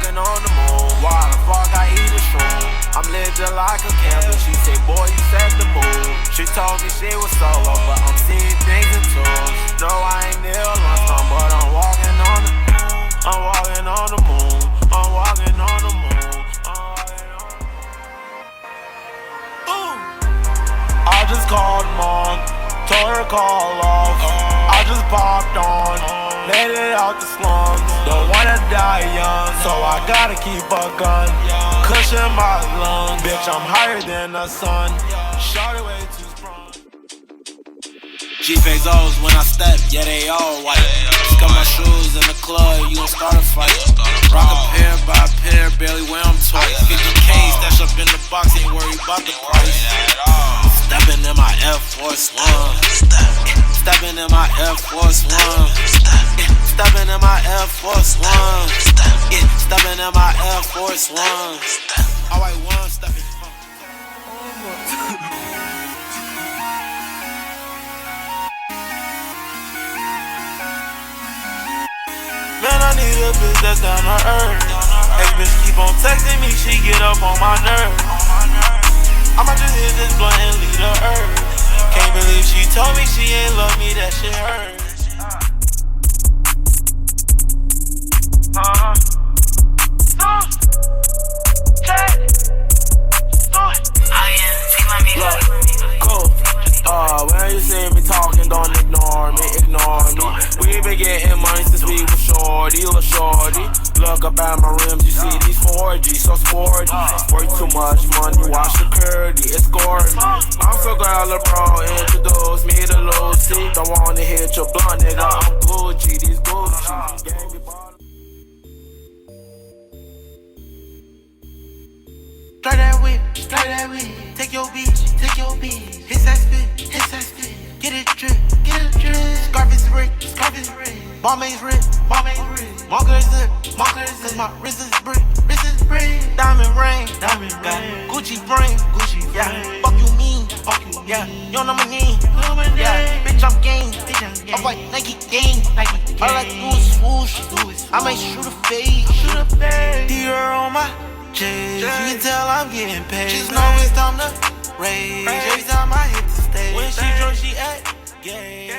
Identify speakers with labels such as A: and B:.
A: walking on the moon. Why the fuck I eat a shroom? I'm lit just like a candle. She say, boy, you set the mood. She told me she was solo, but I'm seeing things in twos. No, I ain't near lunchtime, but I'm walking on the moon. I'm walking on the moon. I'm walking on the moon. I just called mom, told her call off. I just popped on, made it out the slums. Don't wanna die young, so I gotta keep a gun. Cushion my lungs, bitch, I'm higher than the sun. Shot way too strong.
B: G-Fake-O's when I step, yeah, they all white. Got my shoes in the club, you gon' start a fight. Rock a pair by pair, barely wear them twice. 50K stash up in the box, ain't worried about the price. Stepping in my Air Force One. Stepping in my Air Force One. Stepping in my Air Force One. Stepping in my Air Force One. Alright, one stepping.
A: Man, I need a bitch that's down to earth. Ex-bitch keep on texting me, she get up on my nerves. I'ma just hit this blunt and leave the earth. Can't believe she told me she ain't love me, that shit hurts. Look, when you see me talking, don't ignore me, ignore me. We been getting money since we was shorty, little shorty. Look up at my rims, you see these 4G, so sporty. Work too much money, watch the curdy, it's gory. I'm so glad LeBron introduced me to Lucy. Don't wanna hit your blunt, nigga, I'm Gucci, these Gucci.
C: Strike that whip, take your beat, hit that spit, get it drip, Scarface brick, Balmain's rip, Marker zip, cause my wrist is brick, diamond ring, Gucci frame, yeah, fuck you mean, yeah, you don't know my name, yeah, bitch I'm game, I'm white Nike game, I like to swoosh, I make shoot a fade, Dior on my J's, you can tell I'm getting paid. Just know it's time to rage. Every time I hit the stage, when she drunk, she act gay.